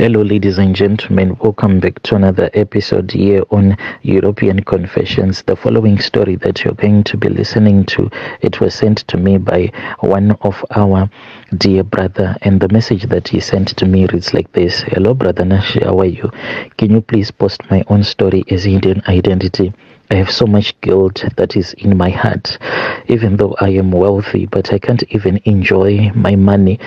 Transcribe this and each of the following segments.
Hello, ladies and gentlemen. Welcome back to another episode here on European Confessions. The following story that you're going to be listening to, it was sent to me by one of our dear brother, and the message that he sent to me reads like this. Hello, brother Nashi, how are you? Can you please post my own story as hidden identity? I have so much guilt that is in my heart, even though I am wealthy, but I can't even enjoy my money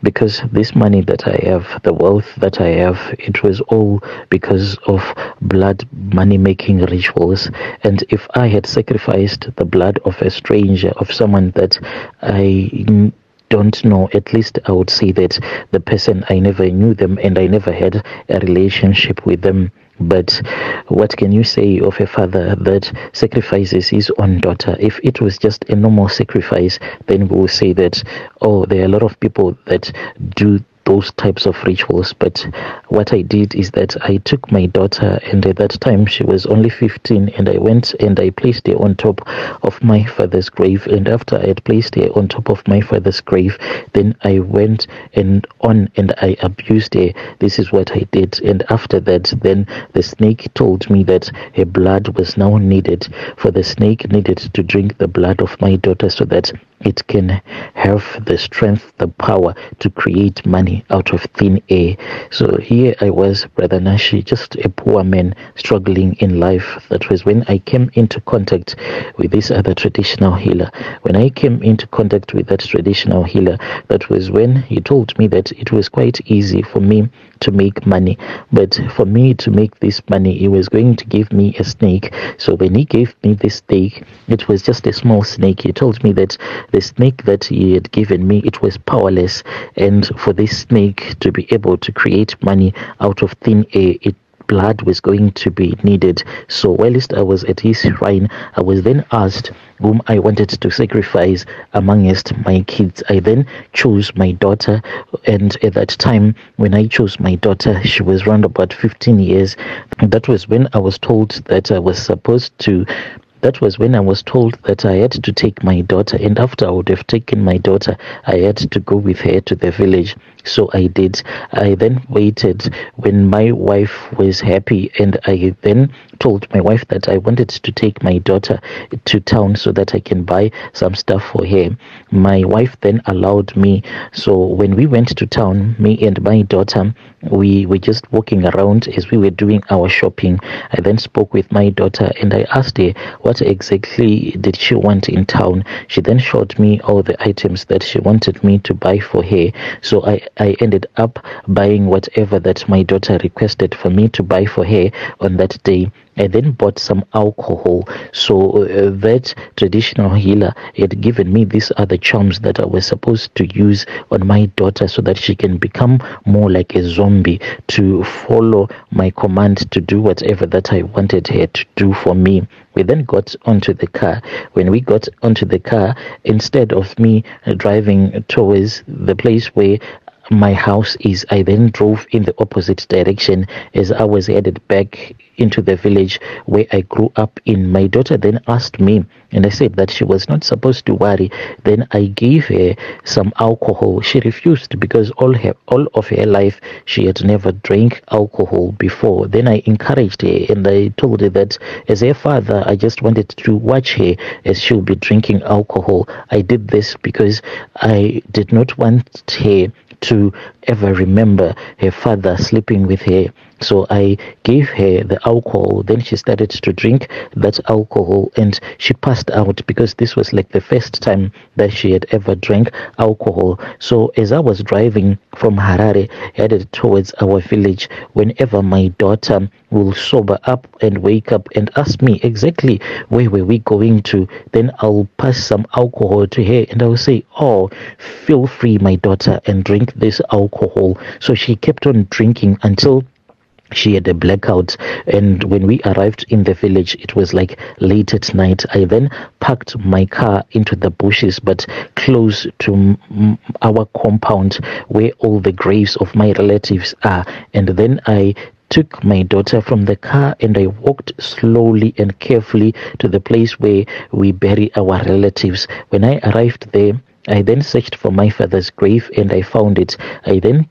because this money that I have, the wealth that I have, it was all because of blood money making rituals. And if I had sacrificed the blood of a stranger, of someone that I don't know, at least I would say that the person, I never knew them and I never had a relationship with them. But what can you say of a father that sacrifices his own daughter? If it was just a normal sacrifice, then we will say that, oh, there are a lot of people that do those types of rituals. But what I did is that I took my daughter, and at that time she was only 15, and I went and I placed her on top of my father's grave. And after I had placed her on top of my father's grave, then I went and I abused her. This is what I did. And after that, then the snake told me that her blood was now needed, for the snake needed to drink the blood of my daughter so that it can have the strength, the power to create money out of thin air. So here I was, Brother Nashi, just a poor man struggling in life. That was when I came into contact with this other traditional healer. When I came into contact with that traditional healer, that was when he told me that it was quite easy for me to make money. But for me to make this money, he was going to give me a snake. So when he gave me this snake, it was just a small snake. He told me that the snake that he had given me, it was powerless. And for this snake to be able to create money out of thin air, blood was going to be needed. So whilst I was at his shrine, I was then asked whom I wanted to sacrifice amongst my kids. I then chose my daughter, and at that time when I chose my daughter, she was around about 15 years. That was when I was told that I was supposed to that was when I was told that I had to take my daughter, and after I would have taken my daughter, I had to go with her to the village. So I did. I then waited when my wife was happy, and I then told my wife that I wanted to take my daughter to town so that I can buy some stuff for her. My wife then allowed me. So when we went to town, me and my daughter, we were just walking around as we were doing our shopping. I then spoke with my daughter and I asked her what exactly did she want in town. She then showed me all the items that she wanted me to buy for her. So I ended up buying whatever that my daughter requested for me to buy for her on that day. I then bought some alcohol. So that traditional healer had given me these other charms that I was supposed to use on my daughter so that she can become more like a zombie, to follow my command to do whatever that I wanted her to do for me. We then got onto the car. When we got onto the car, instead of me driving towards the place where my house is, I then drove in the opposite direction as I was headed back into the village where I grew up in. My daughter then asked me, and I said that she was not supposed to worry. Then I gave her some alcohol. She refused because all of her life she had never drank alcohol before. Then I encouraged her and I told her that as her father, I just wanted to watch her as she'll be drinking alcohol. I did this because I did not want her to ever remember her father sleeping with her. So I gave her the alcohol. Then she started to drink that alcohol and she passed out because this was like the first time that she had ever drank alcohol. So as I was driving from Harare headed towards our village, whenever my daughter will sober up and wake up and ask me exactly where were we going to, then I'll pass some alcohol to her and I'll say, oh, feel free, my daughter, and drink this alcohol. So she kept on drinking until she had a blackout. And when we arrived in the village, it was like late at night. I then parked my car into the bushes, but close to our compound where all the graves of my relatives are. And then I took my daughter from the car and I walked slowly and carefully to the place where we bury our relatives. When I arrived there, I then searched for my father's grave and I found it. I then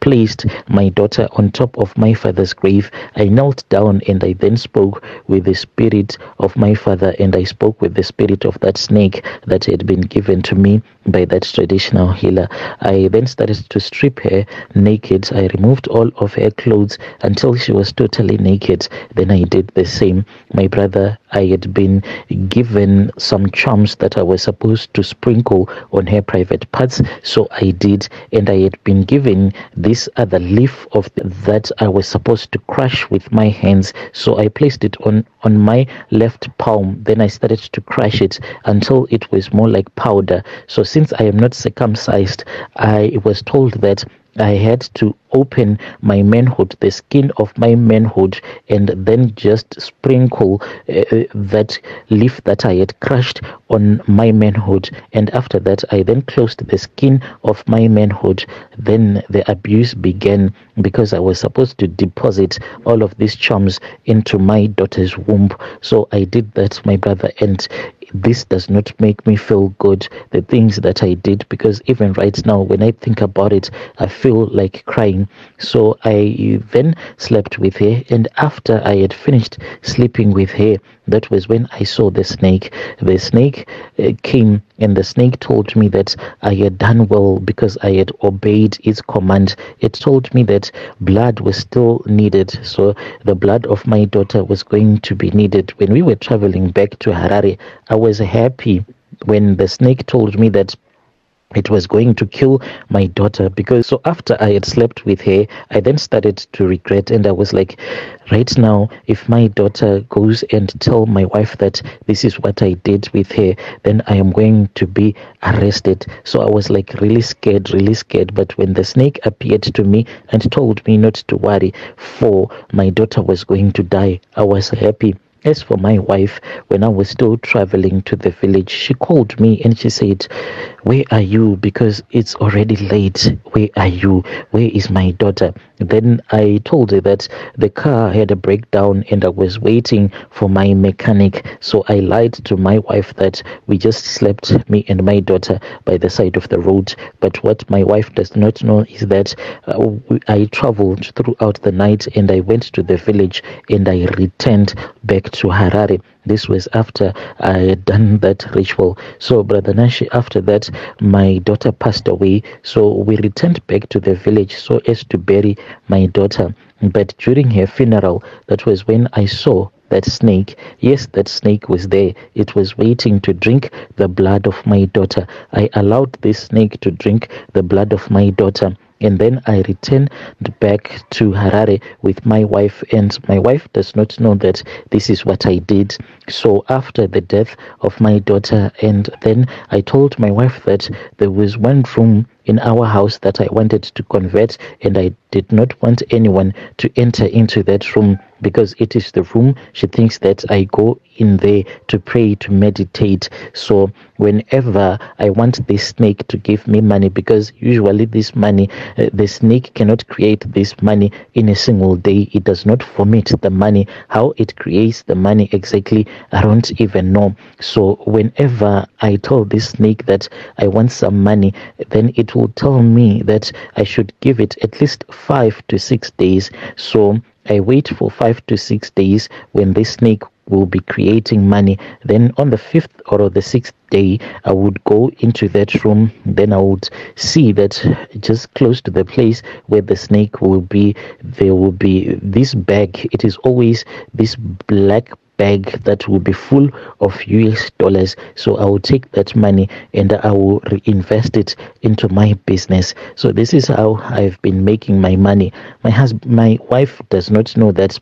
placed my daughter on top of my father's grave. I knelt down and I then spoke with the spirit of my father, and I spoke with the spirit of that snake that had been given to me by that traditional healer. I then started to strip her naked. I removed all of her clothes until she was totally naked. Then I did the same. My brother, I had been given some charms that I was supposed to sprinkle on her private parts, so I did, and I had been given this other leaf of that I was supposed to crush with my hands, so I placed it on my left palm. Then I started to crush it until it was more like powder. So since I am not circumcised, I was told that I had to open my manhood, the skin of my manhood, and then just sprinkle that leaf that I had crushed on my manhood. And after that, I then closed the skin of my manhood. Then the abuse began, because I was supposed to deposit all of these charms into my daughter's womb. So I did that, my brother, and this does not make me feel good, the things that I did, because even right now when I think about it, I feel like crying. So I then slept with her, and after I had finished sleeping with her, that was when I saw the snake. The snake came, and the snake told me that I had done well because I had obeyed its command. It told me that blood was still needed, so the blood of my daughter was going to be needed. When we were traveling back to Harare, I was happy when the snake told me that it was going to kill my daughter, because so after I had slept with her, I then started to regret, and I was like, right now, if my daughter goes and tell my wife that this is what I did with her, then I am going to be arrested. So I was like really scared. But when the snake appeared to me and told me not to worry, for my daughter was going to die, I was happy. As for my wife, when I was still traveling to the village, she called me and she said, "Where are you? Because it's already late. Where are you? Where is my daughter?" Then I told her that the car had a breakdown and I was waiting for my mechanic. So I lied to my wife that we just slept, me and my daughter, by the side of the road. But what my wife does not know is that I traveled throughout the night, and I went to the village, and I returned back to Harare. This was after I had done that ritual. So, Brother Nashi, after that, my daughter passed away. So we returned back to the village so as to bury my daughter. But during her funeral, that was when I saw that snake. Yes, that snake was there. It was waiting to drink the blood of my daughter. I allowed this snake to drink the blood of my daughter. And then I returned back to Harare with my wife, and my wife does not know that this is what I did. So after the death of my daughter, and then I told my wife that there was one room in our house that I wanted to convert, and I did not want anyone to enter into that room, because it is the room she thinks that I go in there to pray, to meditate. So whenever I want this snake to give me money, because usually this money, the snake cannot create this money in a single day. It does not vomit the money. How it creates the money exactly, I don't even know. So whenever I tell this snake that I want some money, then it will tell me that I should give it at least 5 to 6 days. So I wait for 5 to 6 days when this snake will be creating money. Then on the 5th or the 6th day, I would go into that room. Then I would see that just close to the place where the snake will be, there will be this bag. It is always this black bag that will be full of US dollars. So I will take that money and I will reinvest it into my business. So this is how I've been making my money. My wife does not know that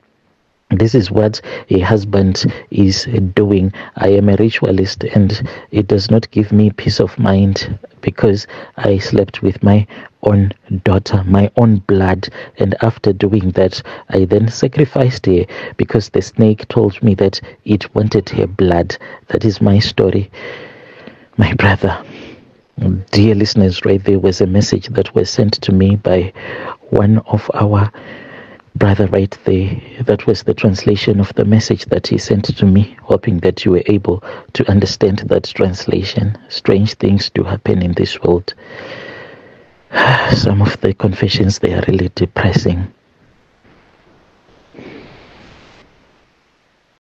this is what a husband is doing. I am a ritualist, and it does not give me peace of mind, because I slept with my own daughter, my own blood. And after doing that, I then sacrificed her, because the snake told me that it wanted her blood. That is my story, my brother. Dear listeners, right there was a message that was sent to me by one of our brother right there. That was the translation of the message that he sent to me, hoping that you were able to understand that translation. Strange things do happen in this world. Some of the confessions, they are really depressing.